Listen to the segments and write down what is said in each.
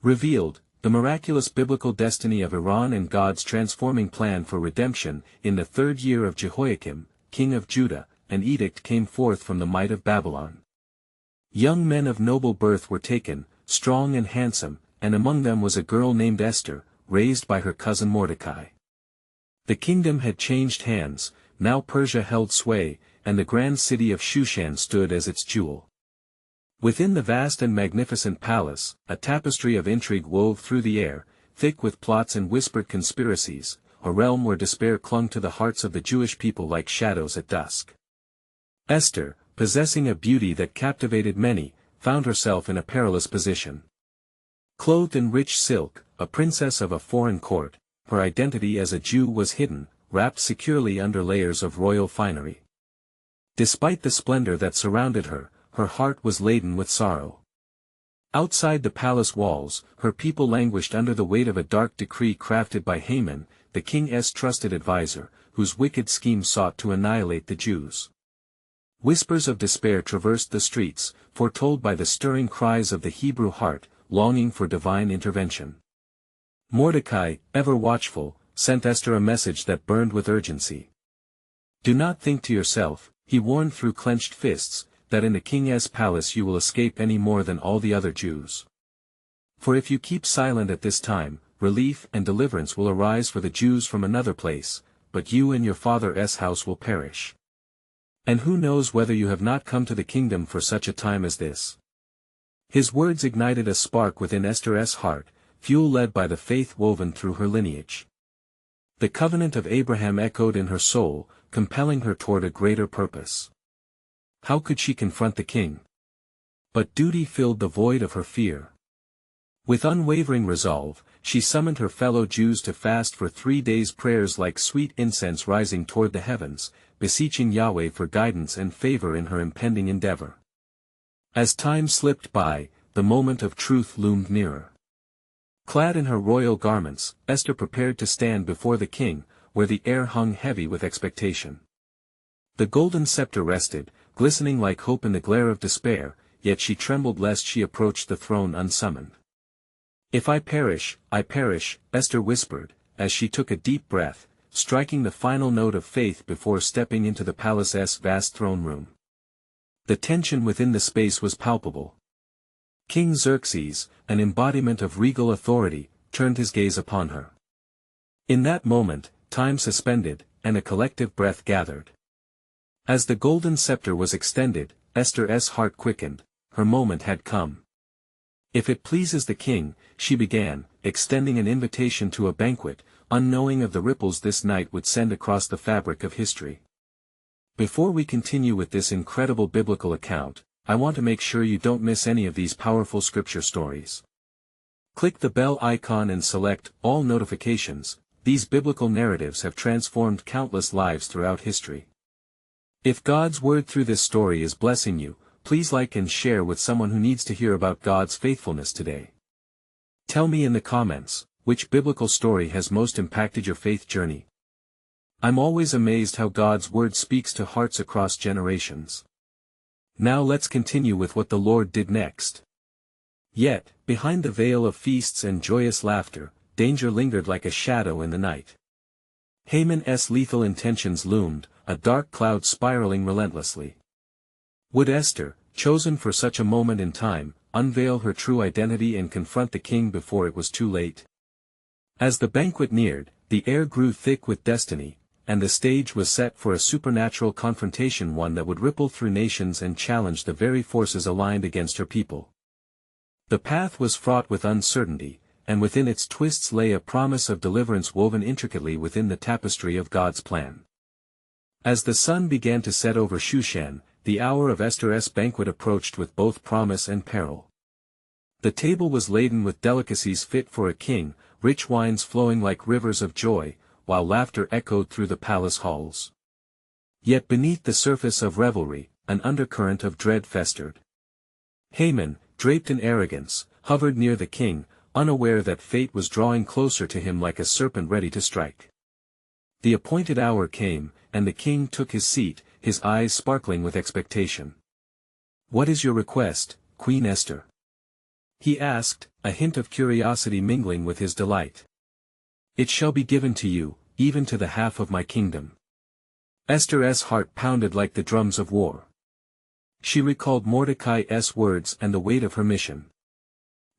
Revealed, the miraculous biblical destiny of Iran and God's transforming plan for redemption. In the 3rd year of Jehoiakim, king of Judah, an edict came forth from the might of Babylon. Young men of noble birth were taken, strong and handsome, and among them was a girl named Esther, raised by her cousin Mordecai. The kingdom had changed hands, now Persia held sway, and the grand city of Shushan stood as its jewel. Within the vast and magnificent palace, a tapestry of intrigue wove through the air, thick with plots and whispered conspiracies, a realm where despair clung to the hearts of the Jewish people like shadows at dusk. Esther, possessing a beauty that captivated many, found herself in a perilous position. Clothed in rich silk, a princess of a foreign court, her identity as a Jew was hidden, wrapped securely under layers of royal finery. Despite the splendor that surrounded her, her heart was laden with sorrow. Outside the palace walls, her people languished under the weight of a dark decree crafted by Haman, the king's trusted advisor, whose wicked scheme sought to annihilate the Jews. Whispers of despair traversed the streets, foretold by the stirring cries of the Hebrew heart, longing for divine intervention. Mordecai, ever watchful, sent Esther a message that burned with urgency. "Do not think to yourself," he warned through clenched fists, "that in the king's palace you will escape any more than all the other Jews. For if you keep silent at this time, relief and deliverance will arise for the Jews from another place, but you and your father's house will perish. And who knows whether you have not come to the kingdom for such a time as this?" His words ignited a spark within Esther's heart, fuel led by the faith woven through her lineage. The covenant of Abraham echoed in her soul, compelling her toward a greater purpose. How could she confront the king? But duty filled the void of her fear. With unwavering resolve, she summoned her fellow Jews to fast for 3 days, prayers like sweet incense rising toward the heavens, beseeching Yahweh for guidance and favor in her impending endeavor. As time slipped by, the moment of truth loomed nearer. Clad in her royal garments, Esther prepared to stand before the king, where the air hung heavy with expectation. The golden scepter rested, glistening like hope in the glare of despair, yet she trembled lest she approach the throne unsummoned. "If I perish, Esther whispered, as she took a deep breath, striking the final note of faith before stepping into the palace's vast throne room. The tension within the space was palpable. King Xerxes, an embodiment of regal authority, turned his gaze upon her. In that moment, time suspended, and a collective breath gathered. As the golden scepter was extended, Esther's heart quickened. Her moment had come. "If it pleases the king," she began, extending an invitation to a banquet, unknowing of the ripples this night would send across the fabric of history. Before we continue with this incredible biblical account, I want to make sure you don't miss any of these powerful scripture stories. Click the bell icon and select All Notifications. These biblical narratives have transformed countless lives throughout history. If God's word through this story is blessing you, please like and share with someone who needs to hear about God's faithfulness today. Tell me in the comments, which biblical story has most impacted your faith journey? I'm always amazed how God's word speaks to hearts across generations. Now let's continue with what the Lord did next. Yet, behind the veil of feasts and joyous laughter, danger lingered like a shadow in the night. Haman's lethal intentions loomed, a dark cloud spiraling relentlessly. Would Esther, chosen for such a moment in time, unveil her true identity and confront the king before it was too late? As the banquet neared, the air grew thick with destiny, and the stage was set for a supernatural confrontation, one that would ripple through nations and challenge the very forces aligned against her people. The path was fraught with uncertainty, and within its twists lay a promise of deliverance woven intricately within the tapestry of God's plan. As the sun began to set over Shushan, the hour of Esther's banquet approached with both promise and peril. The table was laden with delicacies fit for a king, rich wines flowing like rivers of joy, while laughter echoed through the palace halls. Yet beneath the surface of revelry, an undercurrent of dread festered. Haman, draped in arrogance, hovered near the king, unaware that fate was drawing closer to him like a serpent ready to strike. The appointed hour came, and the king took his seat, his eyes sparkling with expectation. "What is your request, Queen Esther?" he asked, a hint of curiosity mingling with his delight. It shall be given to you, even to the half of my kingdom. Esther's heart pounded like the drums of war. She recalled Mordecai's words and the weight of her mission.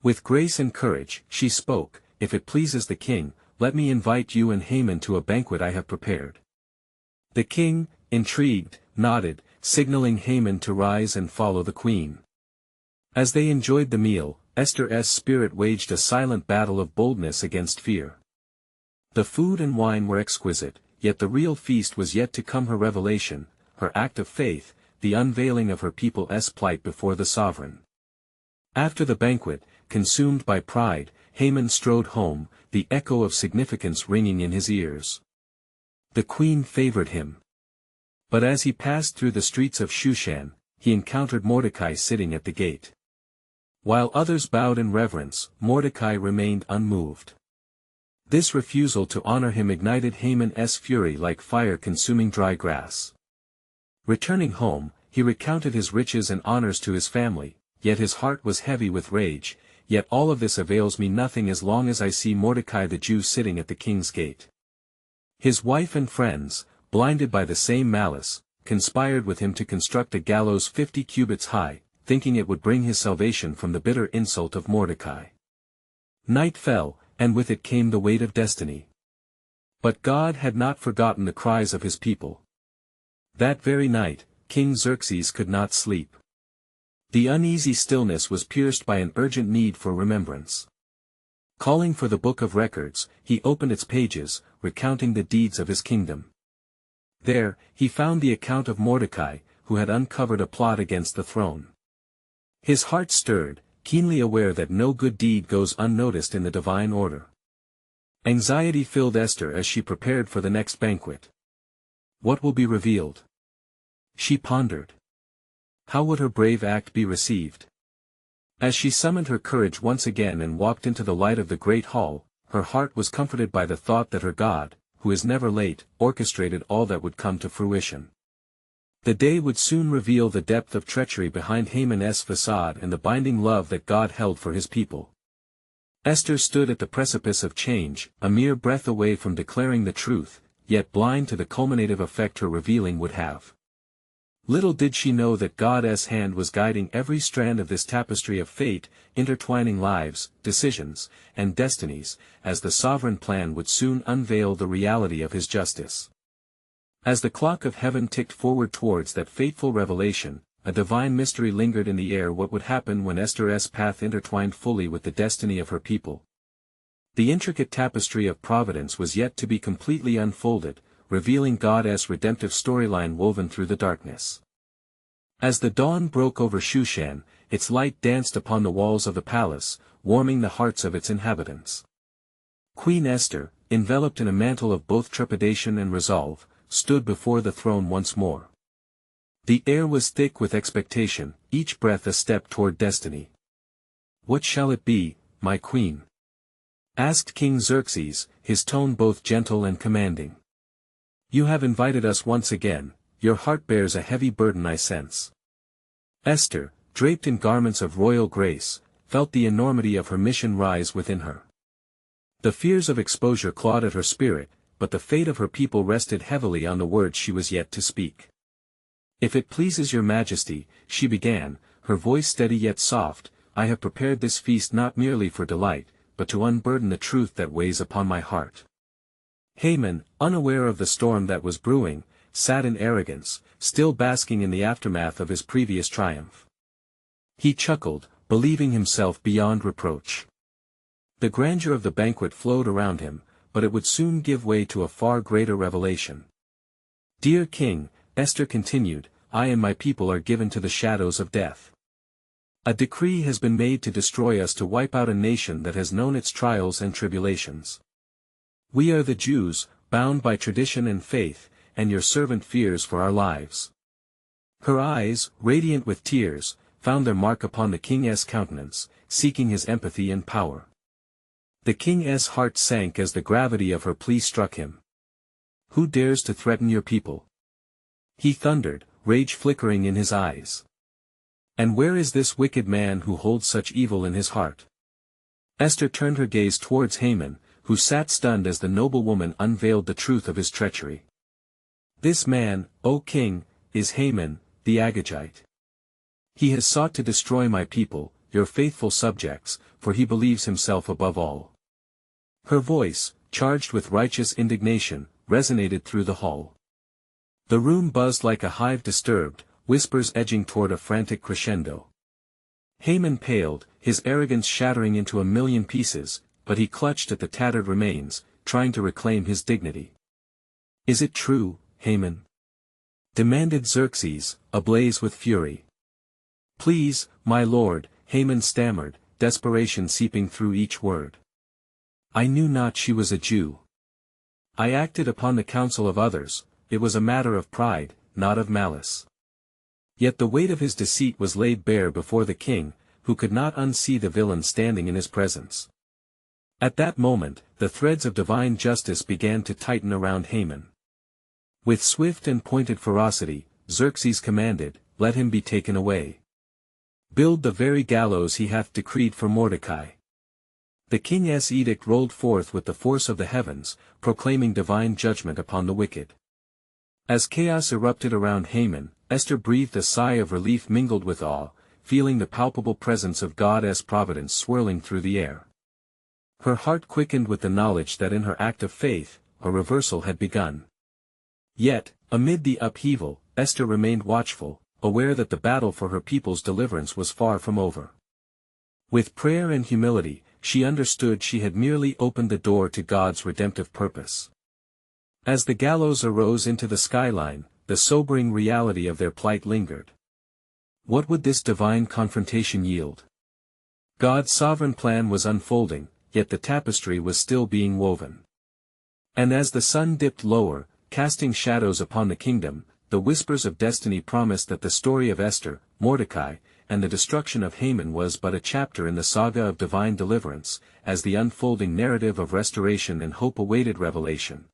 With grace and courage, she spoke, "If it pleases the king, let me invite you and Haman to a banquet I have prepared." The king, intrigued, nodded, signaling Haman to rise and follow the queen. As they enjoyed the meal, Esther's spirit waged a silent battle of boldness against fear. The food and wine were exquisite, yet the real feast was yet to come. Her revelation, her act of faith, the unveiling of her people's plight before the sovereign. After the banquet, consumed by pride, Haman strode home, the echo of significance ringing in his ears. The queen favored him. But as he passed through the streets of Shushan, he encountered Mordecai sitting at the gate. While others bowed in reverence, Mordecai remained unmoved. This refusal to honor him ignited Haman's fury like fire consuming dry grass. Returning home, he recounted his riches and honors to his family, yet his heart was heavy with rage. Yet all of this avails me nothing as long as I see Mordecai the Jew sitting at the king's gate. His wife and friends, blinded by the same malice, conspired with him to construct a gallows 50 cubits high, thinking it would bring his salvation from the bitter insult of Mordecai. Night fell, and with it came the weight of destiny. But God had not forgotten the cries of his people. That very night, King Xerxes could not sleep. The uneasy stillness was pierced by an urgent need for remembrance. Calling for the book of records, he opened its pages, recounting the deeds of his kingdom. There, he found the account of Mordecai, who had uncovered a plot against the throne. His heart stirred, keenly aware that no good deed goes unnoticed in the divine order. Anxiety filled Esther as she prepared for the next banquet. What will be revealed? She pondered. How would her brave act be received? As she summoned her courage once again and walked into the light of the great hall, her heart was comforted by the thought that her God, who is never late, orchestrated all that would come to fruition. The day would soon reveal the depth of treachery behind Haman's facade and the binding love that God held for his people. Esther stood at the precipice of change, a mere breath away from declaring the truth, yet blind to the culminative effect her revealing would have. Little did she know that God's hand was guiding every strand of this tapestry of fate, intertwining lives, decisions, and destinies, as the sovereign plan would soon unveil the reality of his justice. As the clock of heaven ticked forward towards that fateful revelation, a divine mystery lingered in the air. What would happen when Esther's path intertwined fully with the destiny of her people? The intricate tapestry of providence was yet to be completely unfolded, revealing God's redemptive storyline woven through the darkness. As the dawn broke over Shushan, its light danced upon the walls of the palace, warming the hearts of its inhabitants. Queen Esther, enveloped in a mantle of both trepidation and resolve, stood before the throne once more. The air was thick with expectation, each breath a step toward destiny. "What shall it be, my queen?" asked King Xerxes, his tone both gentle and commanding. "You have invited us once again, your heart bears a heavy burden I sense." Esther, draped in garments of royal grace, felt the enormity of her mission rise within her. The fears of exposure clawed at her spirit, but the fate of her people rested heavily on the words she was yet to speak. "If it pleases your majesty," she began, her voice steady yet soft, "I have prepared this feast not merely for delight, but to unburden the truth that weighs upon my heart." Haman, unaware of the storm that was brewing, sat in arrogance, still basking in the aftermath of his previous triumph. He chuckled, believing himself beyond reproach. The grandeur of the banquet flowed around him, but it would soon give way to a far greater revelation. "Dear king," Esther continued, "I and my people are given to the shadows of death. A decree has been made to destroy us, to wipe out a nation that has known its trials and tribulations. We are the Jews, bound by tradition and faith, and your servant fears for our lives." Her eyes, radiant with tears, found their mark upon the king's countenance, seeking his empathy and power. The king's heart sank as the gravity of her plea struck him. "Who dares to threaten your people?" he thundered, rage flickering in his eyes. And where is this wicked man who holds such evil in his heart? Esther turned her gaze towards Haman, who sat stunned as the noblewoman unveiled the truth of his treachery. This man, O king, is Haman, the Agagite. He has sought to destroy my people, your faithful subjects, for he believes himself above all. Her voice, charged with righteous indignation, resonated through the hall. The room buzzed like a hive disturbed, whispers edging toward a frantic crescendo. Haman paled, his arrogance shattering into a million pieces, but he clutched at the tattered remains, trying to reclaim his dignity. "Is it true, Haman?" demanded Xerxes, ablaze with fury. "Please, my lord," Haman stammered, desperation seeping through each word. "I knew not she was a Jew. I acted upon the counsel of others, it was a matter of pride, not of malice." Yet the weight of his deceit was laid bare before the king, who could not unsee the villain standing in his presence. At that moment, the threads of divine justice began to tighten around Haman. With swift and pointed ferocity, Xerxes commanded, "Let him be taken away. Build the very gallows he hath decreed for Mordecai." The king's edict rolled forth with the force of the heavens, proclaiming divine judgment upon the wicked. As chaos erupted around Haman, Esther breathed a sigh of relief mingled with awe, feeling the palpable presence of God's providence swirling through the air. Her heart quickened with the knowledge that in her act of faith, a reversal had begun. Yet, amid the upheaval, Esther remained watchful, aware that the battle for her people's deliverance was far from over. With prayer and humility, she understood she had merely opened the door to God's redemptive purpose. As the gallows arose into the skyline, the sobering reality of their plight lingered. What would this divine confrontation yield? God's sovereign plan was unfolding, yet the tapestry was still being woven. And as the sun dipped lower, casting shadows upon the kingdom, the whispers of destiny promised that the story of Esther, Mordecai, and the destruction of Haman was but a chapter in the saga of divine deliverance, as the unfolding narrative of restoration and hope awaited revelation.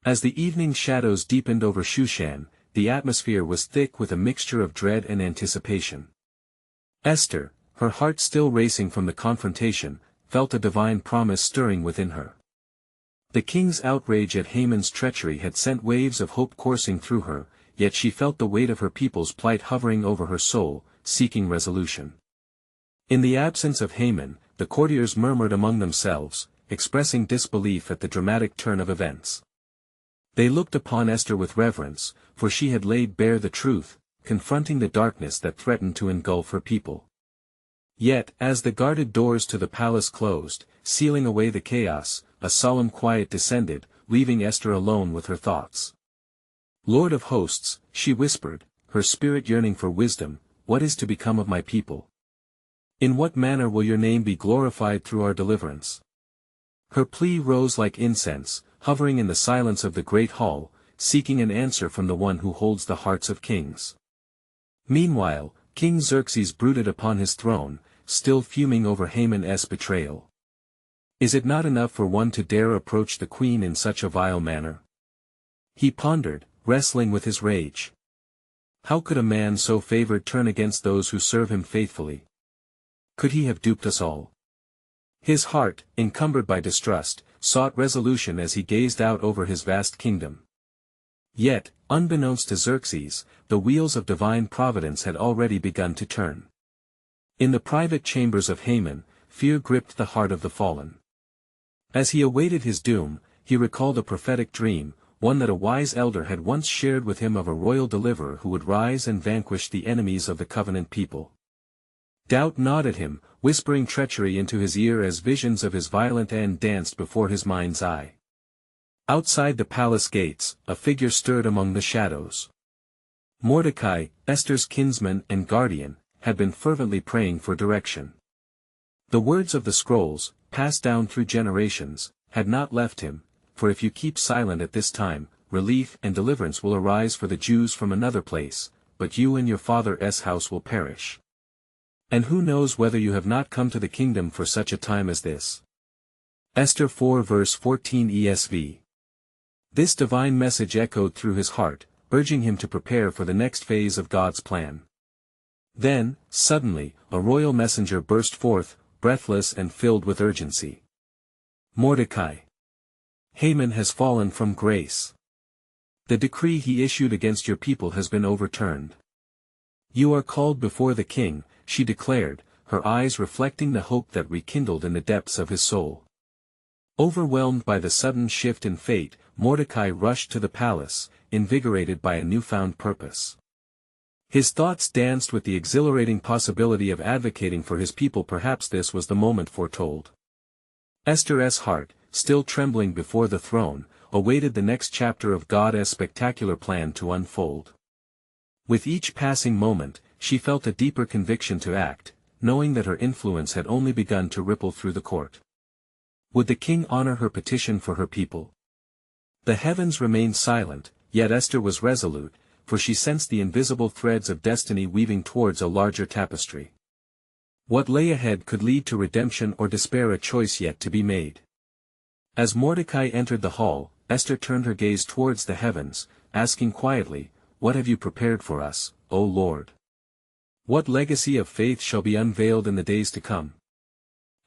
As the evening shadows deepened over Shushan, the atmosphere was thick with a mixture of dread and anticipation. Esther, her heart still racing from the confrontation, felt a divine promise stirring within her. The king's outrage at Haman's treachery had sent waves of hope coursing through her, yet she felt the weight of her people's plight hovering over her soul, seeking resolution. In the absence of Haman, the courtiers murmured among themselves, expressing disbelief at the dramatic turn of events. They looked upon Esther with reverence, for she had laid bare the truth, confronting the darkness that threatened to engulf her people. Yet, as the guarded doors to the palace closed, sealing away the chaos, a solemn quiet descended, leaving Esther alone with her thoughts. "Lord of hosts," she whispered, her spirit yearning for wisdom, "what is to become of my people? In what manner will your name be glorified through our deliverance?" Her plea rose like incense, hovering in the silence of the great hall, seeking an answer from the one who holds the hearts of kings. Meanwhile, King Xerxes brooded upon his throne, still fuming over Haman's betrayal. Is it not enough for one to dare approach the queen in such a vile manner? He pondered, wrestling with his rage. How could a man so favored turn against those who serve him faithfully? Could he have duped us all? His heart, encumbered by distrust, sought resolution as he gazed out over his vast kingdom. Yet, unbeknownst to Xerxes, the wheels of divine providence had already begun to turn. In the private chambers of Haman, fear gripped the heart of the fallen. As he awaited his doom, he recalled a prophetic dream, one that a wise elder had once shared with him of a royal deliverer who would rise and vanquish the enemies of the covenant people. Doubt gnawed at him, whispering treachery into his ear as visions of his violent end danced before his mind's eye. Outside the palace gates, a figure stirred among the shadows. Mordecai, Esther's kinsman and guardian, had been fervently praying for direction. The words of the scrolls, passed down through generations, had not left him, for if you keep silent at this time, relief and deliverance will arise for the Jews from another place, but you and your father's house will perish. And who knows whether you have not come to the kingdom for such a time as this? Esther 4 verse 14 ESV. This divine message echoed through his heart, urging him to prepare for the next phase of God's plan. Then, suddenly, a royal messenger burst forth, breathless and filled with urgency. Mordecai. Haman has fallen from grace. The decree he issued against your people has been overturned. You are called before the king, she declared, her eyes reflecting the hope that rekindled in the depths of his soul. Overwhelmed by the sudden shift in fate, Mordecai rushed to the palace, invigorated by a newfound purpose. His thoughts danced with the exhilarating possibility of advocating for his people. Perhaps this was the moment foretold. Esther's heart, still trembling before the throne, awaited the next chapter of God's spectacular plan to unfold. With each passing moment, she felt a deeper conviction to act, knowing that her influence had only begun to ripple through the court. Would the king honor her petition for her people? The heavens remained silent, yet Esther was resolute, for she sensed the invisible threads of destiny weaving towards a larger tapestry. What lay ahead could lead to redemption or despair, a choice yet to be made. As Mordecai entered the hall, Esther turned her gaze towards the heavens, asking quietly, "What have you prepared for us, O Lord? What legacy of faith shall be unveiled in the days to come?"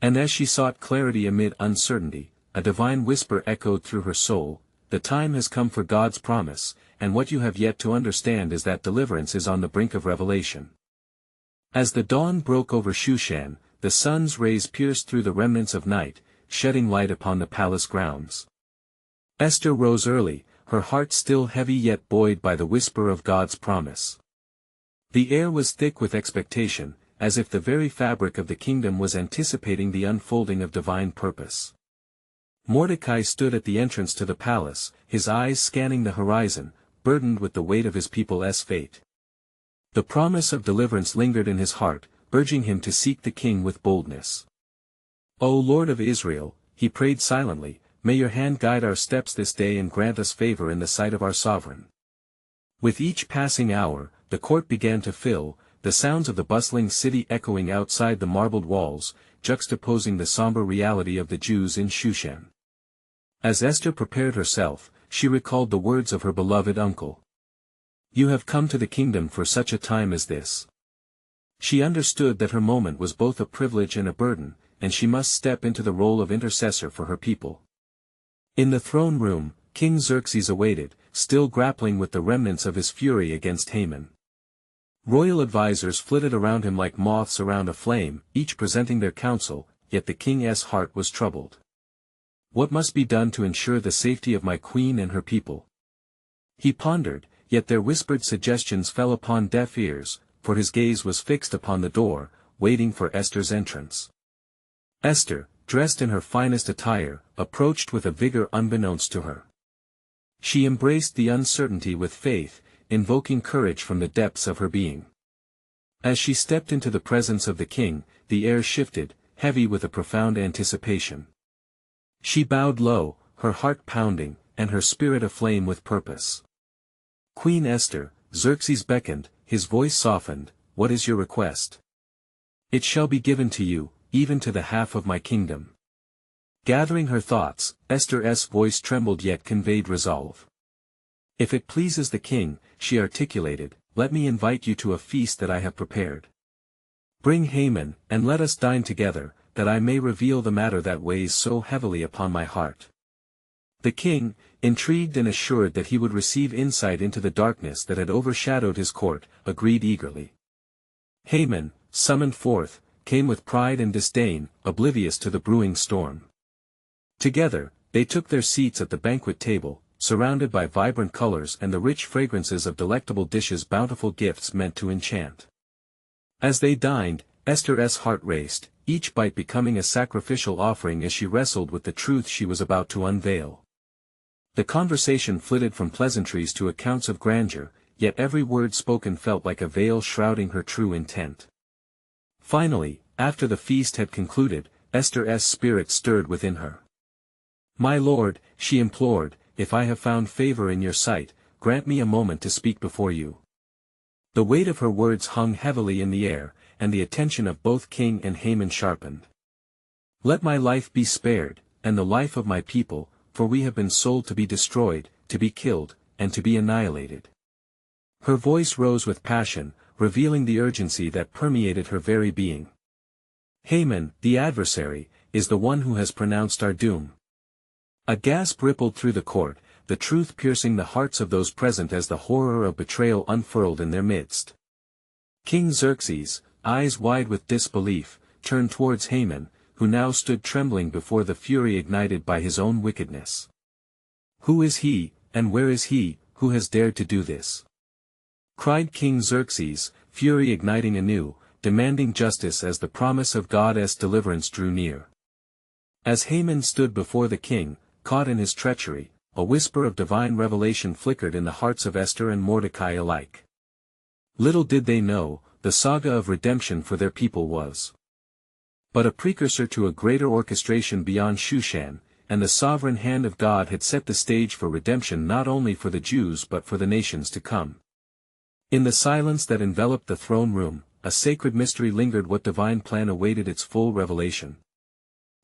And as she sought clarity amid uncertainty, a divine whisper echoed through her soul, "The time has come for God's promise, and what you have yet to understand is that deliverance is on the brink of revelation." As the dawn broke over Shushan, the sun's rays pierced through the remnants of night, shedding light upon the palace grounds. Esther rose early, her heart still heavy yet buoyed by the whisper of God's promise. The air was thick with expectation, as if the very fabric of the kingdom was anticipating the unfolding of divine purpose. Mordecai stood at the entrance to the palace, his eyes scanning the horizon, burdened with the weight of his people's fate. The promise of deliverance lingered in his heart, urging him to seek the king with boldness. "O Lord of Israel," he prayed silently, "may your hand guide our steps this day and grant us favor in the sight of our sovereign." With each passing hour, the court began to fill, the sounds of the bustling city echoing outside the marbled walls, juxtaposing the somber reality of the Jews in Shushan. As Esther prepared herself, she recalled the words of her beloved uncle. "You have come to the kingdom for such a time as this." She understood that her moment was both a privilege and a burden, and she must step into the role of intercessor for her people. In the throne room, King Xerxes awaited, still grappling with the remnants of his fury against Haman. Royal advisors flitted around him like moths around a flame, each presenting their counsel, yet the king's heart was troubled. What must be done to ensure the safety of my queen and her people? He pondered, yet their whispered suggestions fell upon deaf ears, for his gaze was fixed upon the door, waiting for Esther's entrance. Esther, dressed in her finest attire, approached with a vigor unbeknownst to her. She embraced the uncertainty with faith, invoking courage from the depths of her being. As she stepped into the presence of the king, the air shifted, heavy with a profound anticipation. She bowed low, her heart pounding, and her spirit aflame with purpose. "Queen Esther," Xerxes beckoned, his voice softened, "what is your request?" "It shall be given to you, even to the half of my kingdom." Gathering her thoughts, Esther's voice trembled yet conveyed resolve. "If it pleases the king," she articulated, "let me invite you to a feast that I have prepared. Bring Haman, and let us dine together, that I may reveal the matter that weighs so heavily upon my heart." The king, intrigued and assured that he would receive insight into the darkness that had overshadowed his court, agreed eagerly. Haman, summoned forth, came with pride and disdain, oblivious to the brewing storm. Together, they took their seats at the banquet table, surrounded by vibrant colors and the rich fragrances of delectable dishes, bountiful gifts meant to enchant. As they dined, Esther's heart raced, each bite becoming a sacrificial offering as she wrestled with the truth she was about to unveil. The conversation flitted from pleasantries to accounts of grandeur, yet every word spoken felt like a veil shrouding her true intent. Finally, after the feast had concluded, Esther's spirit stirred within her. "My lord," she implored, "if I have found favor in your sight, grant me a moment to speak before you." The weight of her words hung heavily in the air, and the attention of both king and Haman sharpened. "Let my life be spared, and the life of my people, for we have been sold to be destroyed, to be killed, and to be annihilated." Her voice rose with passion, revealing the urgency that permeated her very being. Haman, the adversary, is the one who has pronounced our doom. A gasp rippled through the court, the truth piercing the hearts of those present as the horror of betrayal unfurled in their midst. King Xerxes, eyes wide with disbelief, turned towards Haman, who now stood trembling before the fury ignited by his own wickedness. "Who is he, and where is he, who has dared to do this?" cried King Xerxes, fury igniting anew, demanding justice as the promise of God's deliverance drew near. As Haman stood before the king, caught in his treachery, a whisper of divine revelation flickered in the hearts of Esther and Mordecai alike. Little did they know, the saga of redemption for their people was but a precursor to a greater orchestration beyond Shushan, and the sovereign hand of God had set the stage for redemption not only for the Jews but for the nations to come. In the silence that enveloped the throne room, a sacred mystery lingered. What divine plan awaited its full revelation?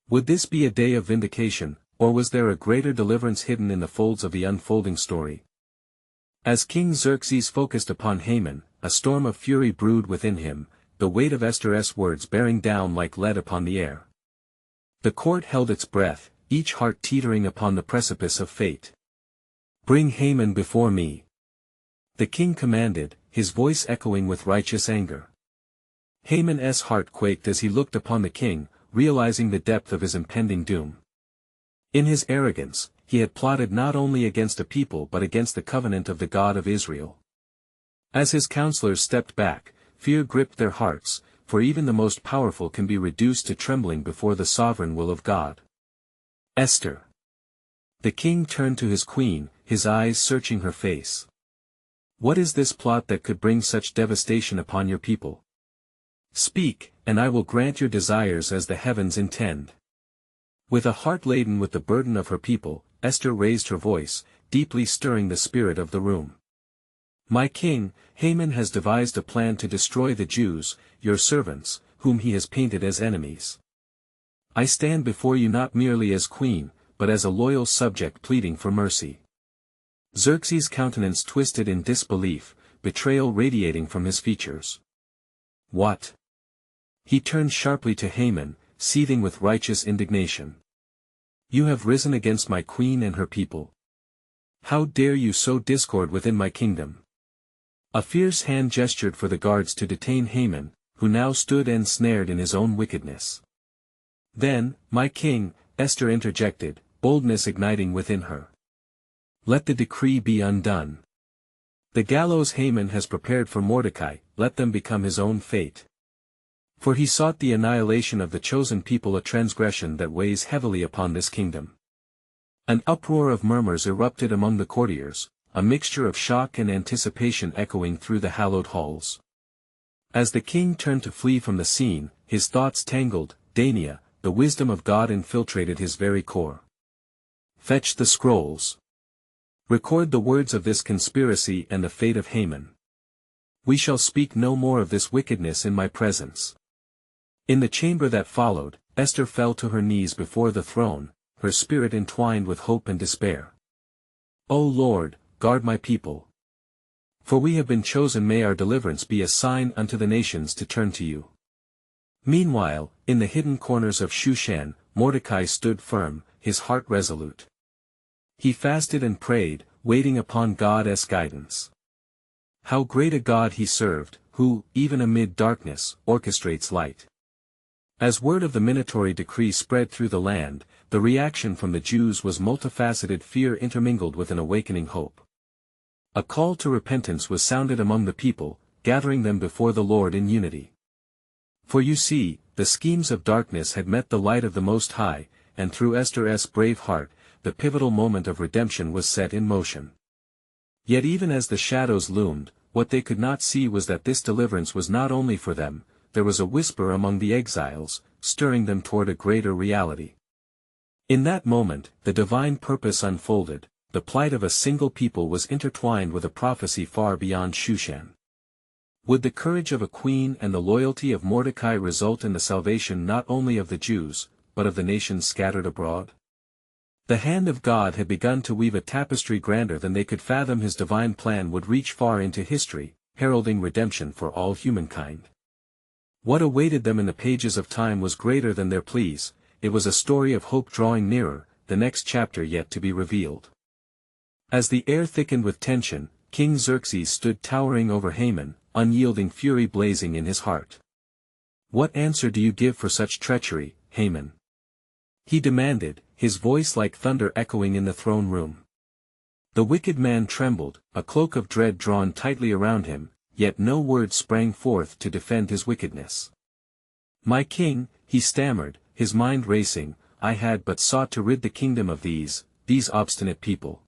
Would this be a day of vindication, or was there a greater deliverance hidden in the folds of the unfolding story? As King Xerxes focused upon Haman, a storm of fury brewed within him, the weight of Esther's words bearing down like lead upon the air. The court held its breath, each heart teetering upon the precipice of fate. "Bring Haman before me," the king commanded, his voice echoing with righteous anger. Haman's heart quaked as he looked upon the king, realizing the depth of his impending doom. In his arrogance, he had plotted not only against a people but against the covenant of the God of Israel. As his counselors stepped back, fear gripped their hearts, for even the most powerful can be reduced to trembling before the sovereign will of God. "Esther." The king turned to his queen, his eyes searching her face. "What is this plot that could bring such devastation upon your people? Speak, and I will grant your desires as the heavens intend." With a heart laden with the burden of her people, Esther raised her voice, deeply stirring the spirit of the room. "My king, Haman has devised a plan to destroy the Jews, your servants, whom he has painted as enemies. I stand before you not merely as queen, but as a loyal subject pleading for mercy." Xerxes' countenance twisted in disbelief, betrayal radiating from his features. "What?" He turned sharply to Haman, seething with righteous indignation. "You have risen against my queen and her people. How dare you sow discord within my kingdom?" A fierce hand gestured for the guards to detain Haman, who now stood ensnared in his own wickedness. "Then, my king," Esther interjected, boldness igniting within her. "Let the decree be undone. The gallows Haman has prepared for Mordecai, let them become his own fate. For he sought the annihilation of the chosen people, a transgression that weighs heavily upon this kingdom." An uproar of murmurs erupted among the courtiers, a mixture of shock and anticipation echoing through the hallowed halls. As the king turned to flee from the scene, his thoughts tangled. Dania, the wisdom of God infiltrated his very core. "Fetch the scrolls. Record the words of this conspiracy and the fate of Haman. We shall speak no more of this wickedness in my presence." In the chamber that followed, Esther fell to her knees before the throne, her spirit entwined with hope and despair. "O Lord, guard my people. For we have been chosen, may our deliverance be a sign unto the nations to turn to you." Meanwhile, in the hidden corners of Shushan, Mordecai stood firm, his heart resolute. He fasted and prayed, waiting upon God's guidance. How great a God he served, who, even amid darkness, orchestrates light. As word of the minatory decree spread through the land, the reaction from the Jews was multifaceted, fear intermingled with an awakening hope. A call to repentance was sounded among the people, gathering them before the Lord in unity. For you see, the schemes of darkness had met the light of the Most High, and through Esther's brave heart, the pivotal moment of redemption was set in motion. Yet even as the shadows loomed, what they could not see was that this deliverance was not only for them. There was a whisper among the exiles, stirring them toward a greater reality. In that moment, the divine purpose unfolded. The plight of a single people was intertwined with a prophecy far beyond Shushan. Would the courage of a queen and the loyalty of Mordecai result in the salvation not only of the Jews, but of the nations scattered abroad? The hand of God had begun to weave a tapestry grander than they could fathom. His divine plan would reach far into history, heralding redemption for all humankind. What awaited them in the pages of time was greater than their pleas. It was a story of hope drawing nearer, the next chapter yet to be revealed. As the air thickened with tension, King Xerxes stood towering over Haman, unyielding fury blazing in his heart. "What answer do you give for such treachery, Haman?" he demanded, his voice like thunder echoing in the throne room. The wicked man trembled, a cloak of dread drawn tightly around him, yet no word sprang forth to defend his wickedness. "My king," he stammered, his mind racing, "I had but sought to rid the kingdom of these obstinate people."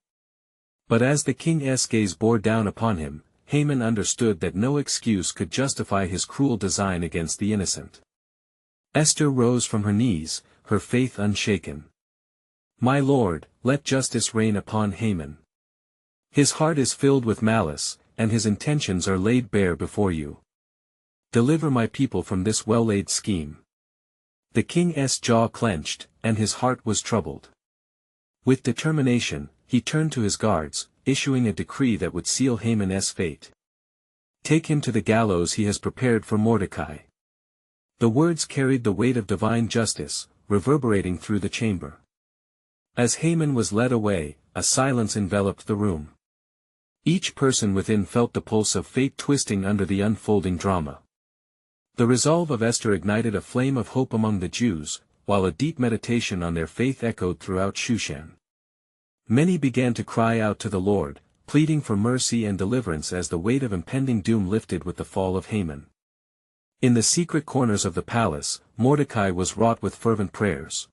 But as the king's gaze bore down upon him, Haman understood that no excuse could justify his cruel design against the innocent. Esther rose from her knees, her faith unshaken. "My lord, let justice reign upon Haman. His heart is filled with malice, and his intentions are laid bare before you. Deliver my people from this well-laid scheme." The king's jaw clenched, and his heart was troubled. With determination, he turned to his guards, issuing a decree that would seal Haman's fate. "Take him to the gallows he has prepared for Mordecai." The words carried the weight of divine justice, reverberating through the chamber. As Haman was led away, a silence enveloped the room. Each person within felt the pulse of fate twisting under the unfolding drama. The resolve of Esther ignited a flame of hope among the Jews, while a deep meditation on their faith echoed throughout Shushan. Many began to cry out to the Lord, pleading for mercy and deliverance as the weight of impending doom lifted with the fall of Haman. In the secret corners of the palace, Mordecai was wrought with fervent prayers.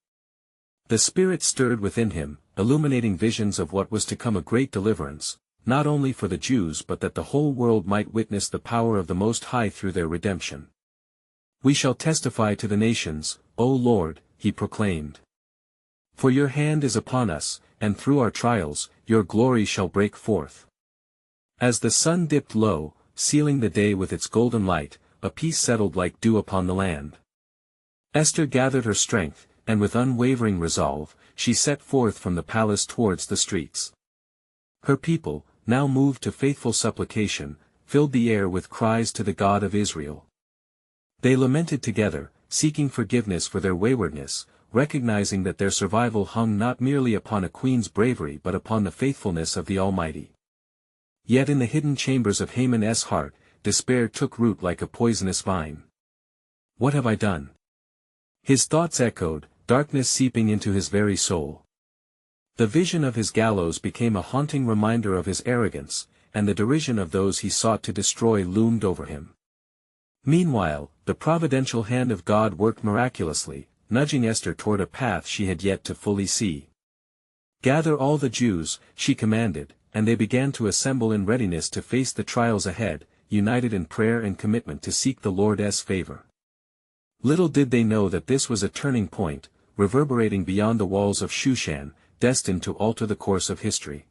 The Spirit stirred within him, illuminating visions of what was to come, a great deliverance, not only for the Jews but that the whole world might witness the power of the Most High through their redemption. "We shall testify to the nations, O Lord," he proclaimed. "For your hand is upon us, and through our trials, your glory shall break forth." As the sun dipped low, sealing the day with its golden light, a peace settled like dew upon the land. Esther gathered her strength, and with unwavering resolve, she set forth from the palace towards the streets. Her people, now moved to faithful supplication, filled the air with cries to the God of Israel. They lamented together, seeking forgiveness for their waywardness, recognizing that their survival hung not merely upon a queen's bravery but upon the faithfulness of the Almighty. Yet in the hidden chambers of Haman's heart, despair took root like a poisonous vine. "What have I done?" his thoughts echoed, darkness seeping into his very soul. The vision of his gallows became a haunting reminder of his arrogance, and the derision of those he sought to destroy loomed over him. Meanwhile, the providential hand of God worked miraculously, nudging Esther toward a path she had yet to fully see. "Gather all the Jews," she commanded, and they began to assemble in readiness to face the trials ahead, united in prayer and commitment to seek the Lord's favor. Little did they know that this was a turning point, reverberating beyond the walls of Shushan, destined to alter the course of history.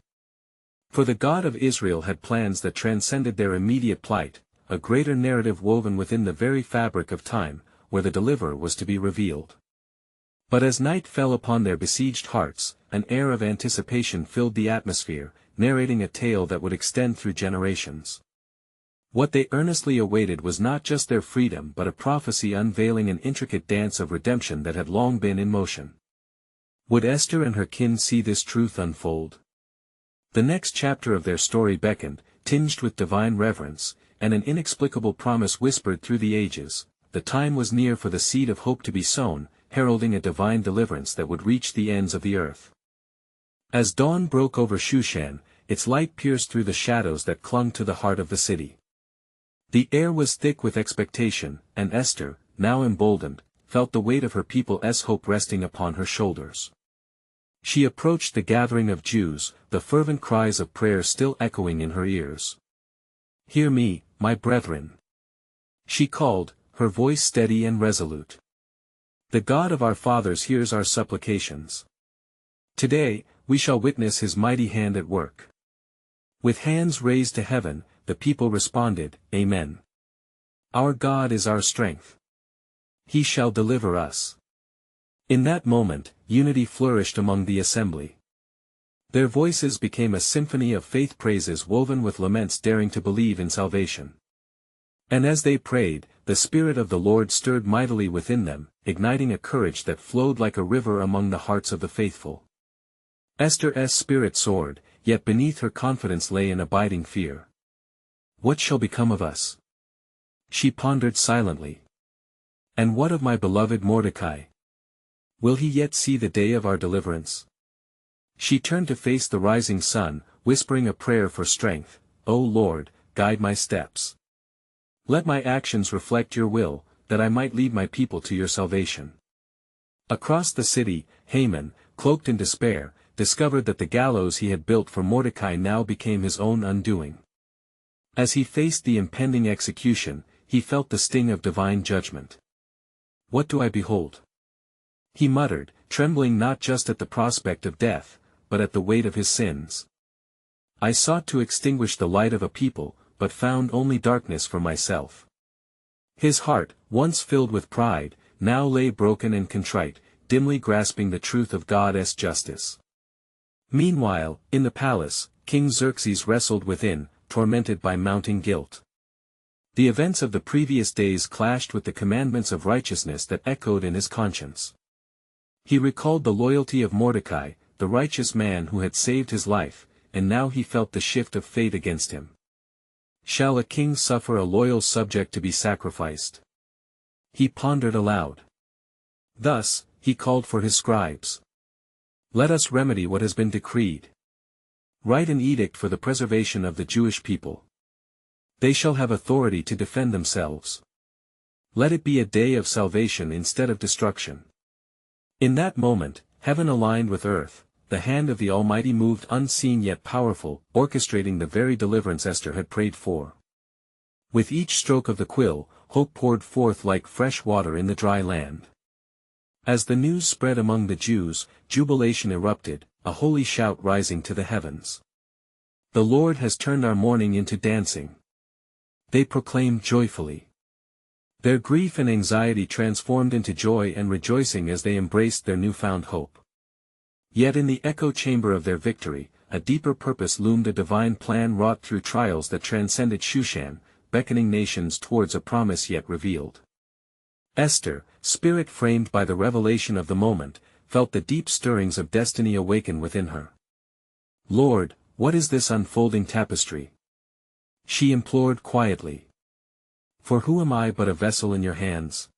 For the God of Israel had plans that transcended their immediate plight, a greater narrative woven within the very fabric of time, where the deliverer was to be revealed. But as night fell upon their besieged hearts, an air of anticipation filled the atmosphere, narrating a tale that would extend through generations. What they earnestly awaited was not just their freedom but a prophecy unveiling an intricate dance of redemption that had long been in motion. Would Esther and her kin see this truth unfold? The next chapter of their story beckoned, tinged with divine reverence, and an inexplicable promise whispered through the ages. The time was near for the seed of hope to be sown, heralding a divine deliverance that would reach the ends of the earth. As dawn broke over Shushan, its light pierced through the shadows that clung to the heart of the city. The air was thick with expectation, and Esther, now emboldened, felt the weight of her people's hope resting upon her shoulders. She approached the gathering of Jews, the fervent cries of prayer still echoing in her ears. "Hear me, my brethren," she called, her voice steady and resolute. "The God of our fathers hears our supplications. Today, we shall witness his mighty hand at work." With hands raised to heaven, the people responded, "Amen. Our God is our strength. He shall deliver us." In that moment, unity flourished among the assembly. Their voices became a symphony of faith praises woven with laments daring to believe in salvation. And as they prayed, the Spirit of the Lord stirred mightily within them, igniting a courage that flowed like a river among the hearts of the faithful. Esther's spirit soared, yet beneath her confidence lay an abiding fear. What shall become of us? She pondered silently. And what of my beloved Mordecai? Will he yet see the day of our deliverance? She turned to face the rising sun, whispering a prayer for strength. O Lord, guide my steps. Let my actions reflect your will, that I might lead my people to your salvation. Across the city, Haman, cloaked in despair, discovered that the gallows he had built for Mordecai now became his own undoing. As he faced the impending execution, he felt the sting of divine judgment. What do I behold? He muttered, trembling not just at the prospect of death, but at the weight of his sins. I sought to extinguish the light of a people, but found only darkness for myself. His heart, once filled with pride, now lay broken and contrite, dimly grasping the truth of God's justice. Meanwhile, in the palace, King Xerxes wrestled within, tormented by mounting guilt. The events of the previous days clashed with the commandments of righteousness that echoed in his conscience. He recalled the loyalty of Mordecai, the righteous man who had saved his life, and now he felt the shift of fate against him. Shall a king suffer a loyal subject to be sacrificed? He pondered aloud. Thus, he called for his scribes. Let us remedy what has been decreed. Write an edict for the preservation of the Jewish people. They shall have authority to defend themselves. Let it be a day of salvation instead of destruction. In that moment, heaven aligned with earth, the hand of the Almighty moved unseen yet powerful, orchestrating the very deliverance Esther had prayed for. With each stroke of the quill, hope poured forth like fresh water in the dry land. As the news spread among the Jews, jubilation erupted, a holy shout rising to the heavens. The Lord has turned our mourning into dancing. They proclaimed joyfully. Their grief and anxiety transformed into joy and rejoicing as they embraced their newfound hope. Yet in the echo chamber of their victory, a deeper purpose loomed, a divine plan wrought through trials that transcended Shushan, beckoning nations towards a promise yet revealed. Esther, spirit framed by the revelation of the moment, felt the deep stirrings of destiny awaken within her. Lord, what is this unfolding tapestry? She implored quietly. For who am I but a vessel in your hands?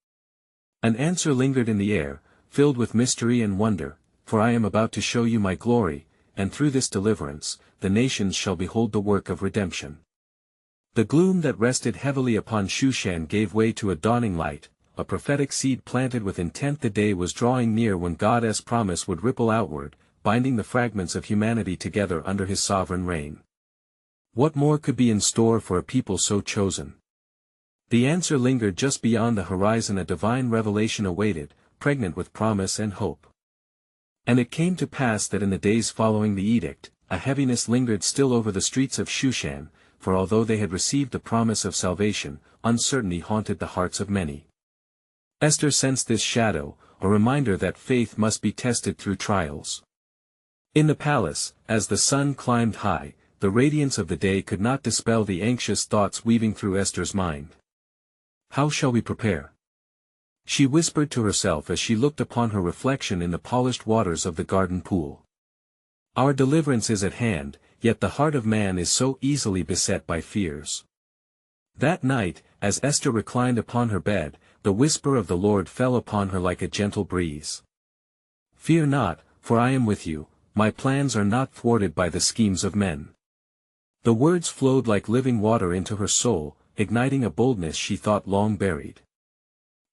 An answer lingered in the air, filled with mystery and wonder, for I am about to show you my glory, and through this deliverance, the nations shall behold the work of redemption. The gloom that rested heavily upon Shushan gave way to a dawning light, a prophetic seed planted with intent. The day was drawing near when God's promise would ripple outward, binding the fragments of humanity together under his sovereign reign. What more could be in store for a people so chosen? The answer lingered just beyond the horizon. A divine revelation awaited, pregnant with promise and hope. And it came to pass that in the days following the edict, a heaviness lingered still over the streets of Shushan, for although they had received the promise of salvation, uncertainty haunted the hearts of many. Esther sensed this shadow, a reminder that faith must be tested through trials. In the palace, as the sun climbed high, the radiance of the day could not dispel the anxious thoughts weaving through Esther's mind. How shall we prepare? She whispered to herself as she looked upon her reflection in the polished waters of the garden pool. Our deliverance is at hand, yet the heart of man is so easily beset by fears. That night, as Esther reclined upon her bed, the whisper of the Lord fell upon her like a gentle breeze. Fear not, for I am with you, my plans are not thwarted by the schemes of men. The words flowed like living water into her soul, igniting a boldness she thought long buried.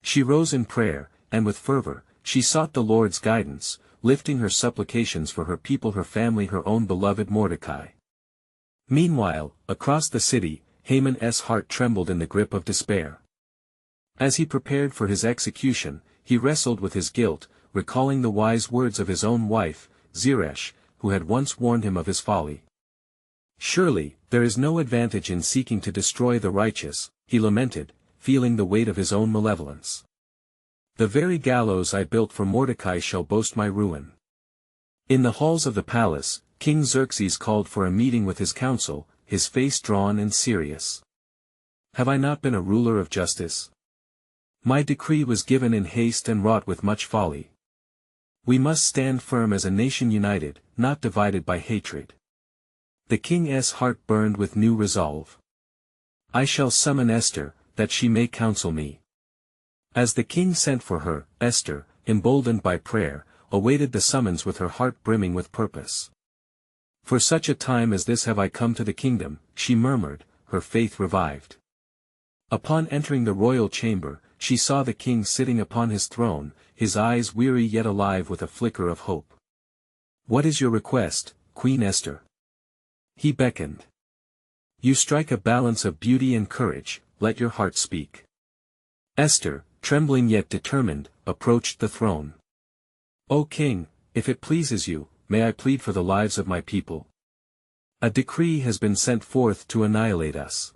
She rose in prayer, and with fervor, she sought the Lord's guidance, lifting her supplications for her people, her family, her own beloved Mordecai. Meanwhile, across the city, Haman's heart trembled in the grip of despair. As he prepared for his execution, he wrestled with his guilt, recalling the wise words of his own wife, Zeresh, who had once warned him of his folly. Surely, there is no advantage in seeking to destroy the righteous, he lamented, feeling the weight of his own malevolence. The very gallows I built for Mordecai shall boast my ruin. In the halls of the palace, King Xerxes called for a meeting with his council, his face drawn and serious. Have I not been a ruler of justice? My decree was given in haste and wrought with much folly. We must stand firm as a nation united, not divided by hatred. The king's heart burned with new resolve. I shall summon Esther, that she may counsel me. As the king sent for her, Esther, emboldened by prayer, awaited the summons with her heart brimming with purpose. For such a time as this have I come to the kingdom, she murmured, her faith revived. Upon entering the royal chamber, she saw the king sitting upon his throne, his eyes weary yet alive with a flicker of hope. What is your request, Queen Esther? He beckoned. You strike a balance of beauty and courage, let your heart speak. Esther, trembling yet determined, approached the throne. O king, if it pleases you, may I plead for the lives of my people? A decree has been sent forth to annihilate us.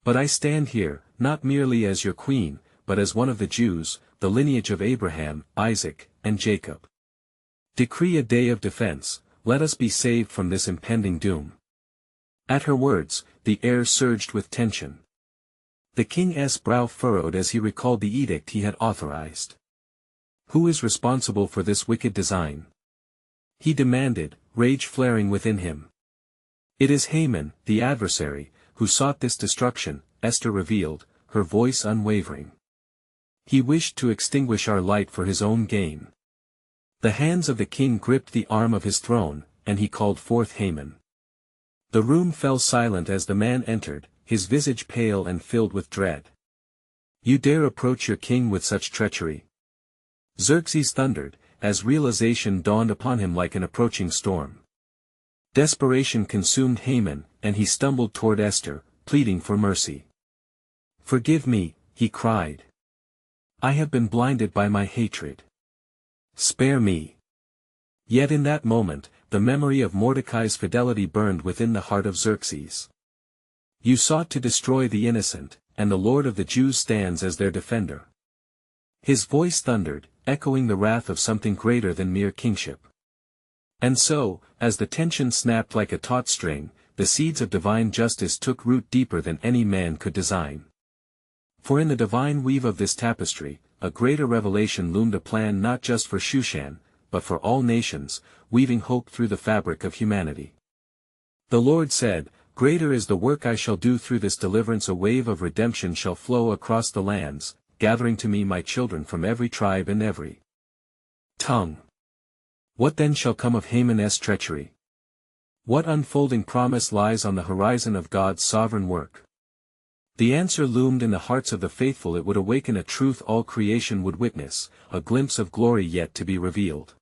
But I stand here, not merely as your queen, but as one of the Jews, the lineage of Abraham, Isaac, and Jacob. Decree a day of defense, let us be saved from this impending doom. At her words, the air surged with tension. The king's brow furrowed as he recalled the edict he had authorized. Who is responsible for this wicked design? He demanded, rage flaring within him. It is Haman, the adversary, who sought this destruction, Esther revealed, her voice unwavering. He wished to extinguish our light for his own gain. The hands of the king gripped the arm of his throne, and he called forth Haman. The room fell silent as the man entered, his visage pale and filled with dread. You dare approach your king with such treachery? Xerxes thundered, as realization dawned upon him like an approaching storm. Desperation consumed Haman, and he stumbled toward Esther, pleading for mercy. Forgive me, he cried. I have been blinded by my hatred. Spare me. Yet in that moment, the memory of Mordecai's fidelity burned within the heart of Xerxes. You sought to destroy the innocent, and the Lord of the Jews stands as their defender. His voice thundered, echoing the wrath of something greater than mere kingship. And so, as the tension snapped like a taut string, the seeds of divine justice took root deeper than any man could design. For in the divine weave of this tapestry, a greater revelation loomed, a plan not just for Shushan, but for all nations, weaving hope through the fabric of humanity. The Lord said, Greater is the work I shall do through this deliverance. A wave of redemption shall flow across the lands, gathering to me my children from every tribe and every tongue. What then shall come of Haman's treachery? What unfolding promise lies on the horizon of God's sovereign work? The answer loomed in the hearts of the faithful. It would awaken a truth all creation would witness, a glimpse of glory yet to be revealed.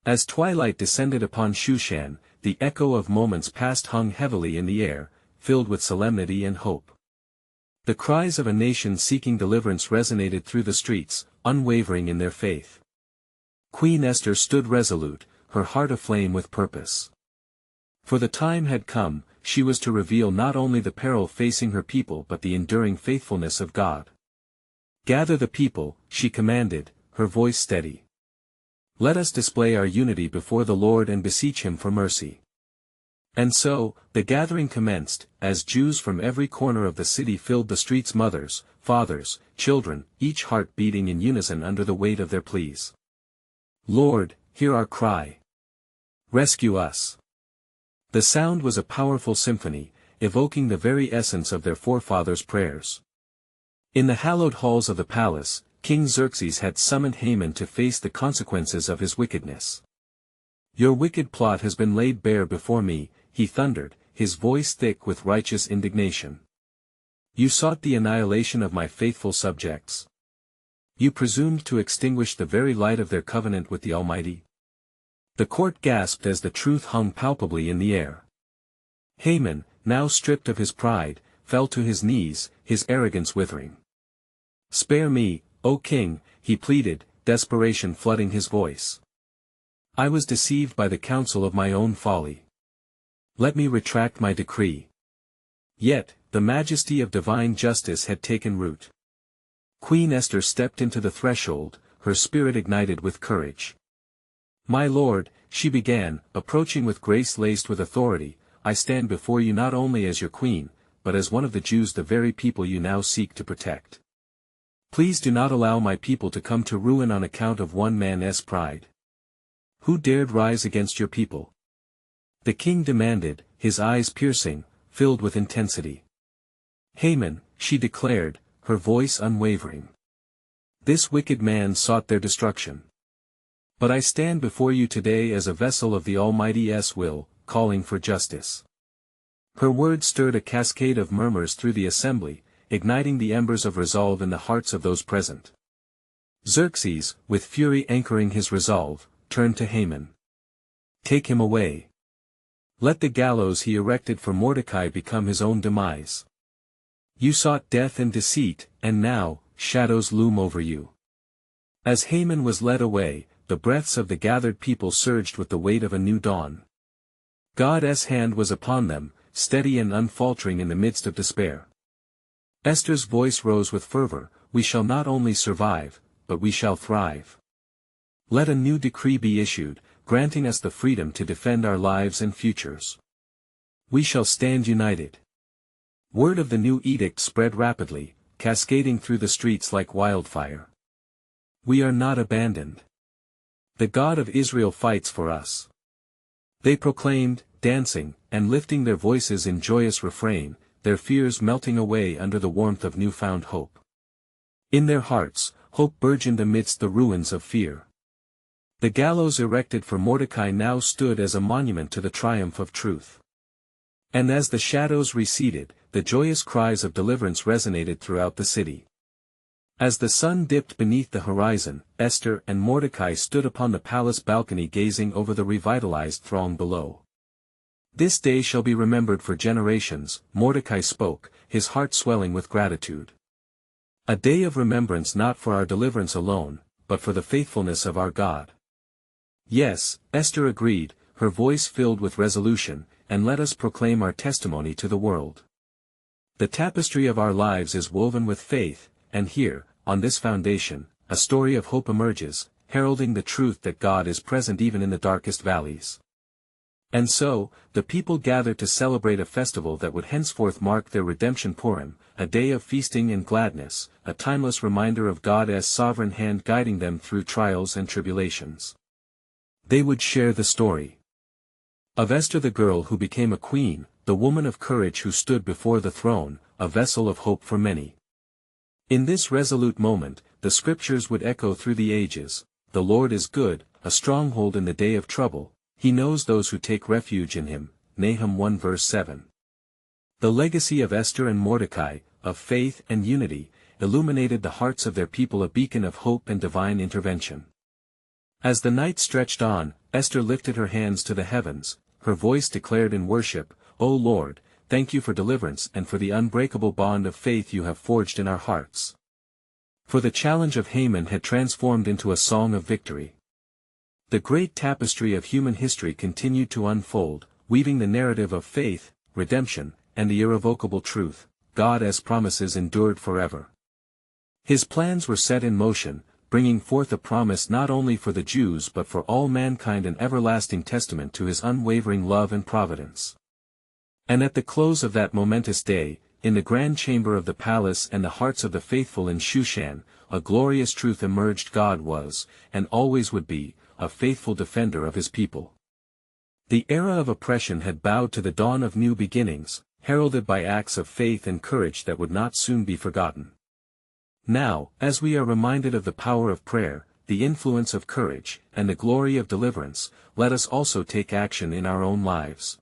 As twilight descended upon Shushan, the echo of moments past hung heavily in the air, filled with solemnity and hope. The cries of a nation seeking deliverance resonated through the streets, unwavering in their faith. Queen Esther stood resolute, her heart aflame with purpose. For the time had come, she was to reveal not only the peril facing her people but the enduring faithfulness of God. Gather the people, she commanded, her voice steady. Let us display our unity before the Lord and beseech him for mercy. And so, the gathering commenced, as Jews from every corner of the city filled the streets, mothers, fathers, children, each heart beating in unison under the weight of their pleas. Lord, hear our cry. Rescue us. The sound was a powerful symphony, evoking the very essence of their forefathers' prayers. In the hallowed halls of the palace, King Xerxes had summoned Haman to face the consequences of his wickedness. Your wicked plot has been laid bare before me, he thundered, his voice thick with righteous indignation. You sought the annihilation of my faithful subjects. You presumed to extinguish the very light of their covenant with the Almighty. The court gasped as the truth hung palpably in the air. Haman, now stripped of his pride, fell to his knees, his arrogance withering. Spare me, O king, he pleaded, desperation flooding his voice. I was deceived by the counsel of my own folly. Let me retract my decree. Yet, the majesty of divine justice had taken root. Queen Esther stepped into the threshold, her spirit ignited with courage. My lord, she began, approaching with grace laced with authority, I stand before you not only as your queen, but as one of the Jews, the very people you now seek to protect. Please do not allow my people to come to ruin on account of one man's pride. Who dared rise against your people? The king demanded, his eyes piercing, filled with intensity. Haman, she declared, her voice unwavering. This wicked man sought their destruction. But I stand before you today as a vessel of the Almighty's will, calling for justice. Her words stirred a cascade of murmurs through the assembly, igniting the embers of resolve in the hearts of those present. Xerxes, with fury anchoring his resolve, turned to Haman. Take him away. Let the gallows he erected for Mordecai become his own demise. You sought death and deceit, and now, shadows loom over you. As Haman was led away, the breaths of the gathered people surged with the weight of a new dawn. God's hand was upon them, steady and unfaltering in the midst of despair. Esther's voice rose with fervor, we shall not only survive, but we shall thrive. Let a new decree be issued, granting us the freedom to defend our lives and futures. We shall stand united. Word of the new edict spread rapidly, cascading through the streets like wildfire. We are not abandoned. The God of Israel fights for us. They proclaimed, dancing, and lifting their voices in joyous refrain, their fears melting away under the warmth of newfound hope. In their hearts, hope burgeoned amidst the ruins of fear. The gallows erected for Mordecai now stood as a monument to the triumph of truth. And as the shadows receded, the joyous cries of deliverance resonated throughout the city. As the sun dipped beneath the horizon, Esther and Mordecai stood upon the palace balcony gazing over the revitalized throng below. This day shall be remembered for generations, Mordecai spoke, his heart swelling with gratitude. A day of remembrance not for our deliverance alone, but for the faithfulness of our God. Yes, Esther agreed, her voice filled with resolution, and let us proclaim our testimony to the world. The tapestry of our lives is woven with faith, and here, on this foundation, a story of hope emerges, heralding the truth that God is present even in the darkest valleys. And so, the people gathered to celebrate a festival that would henceforth mark their redemption Purim, a day of feasting and gladness, a timeless reminder of God's sovereign hand guiding them through trials and tribulations. They would share the story of Esther, the girl who became a queen, the woman of courage who stood before the throne, a vessel of hope for many. In this resolute moment, the scriptures would echo through the ages, the Lord is good, a stronghold in the day of trouble, he knows those who take refuge in him, Nahum 1 verse 7. The legacy of Esther and Mordecai, of faith and unity, illuminated the hearts of their people, a beacon of hope and divine intervention. As the night stretched on, Esther lifted her hands to the heavens, her voice declared in worship, O Lord, thank you for deliverance and for the unbreakable bond of faith you have forged in our hearts. For the challenge of Haman had transformed into a song of victory. The great tapestry of human history continued to unfold, weaving the narrative of faith, redemption, and the irrevocable truth, God's promises endured forever. His plans were set in motion, bringing forth a promise not only for the Jews but for all mankind, an everlasting testament to his unwavering love and providence. And at the close of that momentous day, in the grand chamber of the palace and the hearts of the faithful in Shushan, a glorious truth emerged: God was, and always would be, a faithful defender of his people. The era of oppression had bowed to the dawn of new beginnings, heralded by acts of faith and courage that would not soon be forgotten. Now, as we are reminded of the power of prayer, the influence of courage, and the glory of deliverance, let us also take action in our own lives.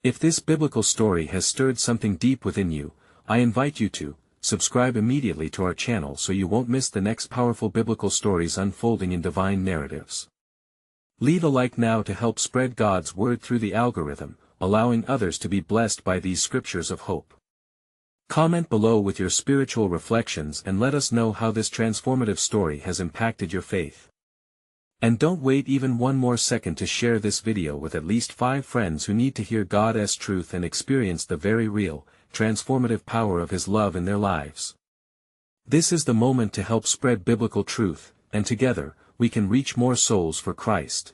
If this biblical story has stirred something deep within you, I invite you to subscribe immediately to our channel so you won't miss the next powerful biblical stories unfolding in divine narratives. Leave a like now to help spread God's word through the algorithm, allowing others to be blessed by these scriptures of hope. Comment below with your spiritual reflections and let us know how this transformative story has impacted your faith. And don't wait even one more second to share this video with at least 5 friends who need to hear God's truth and experience the very real, transformative power of His love in their lives. This is the moment to help spread biblical truth, and together, we can reach more souls for Christ.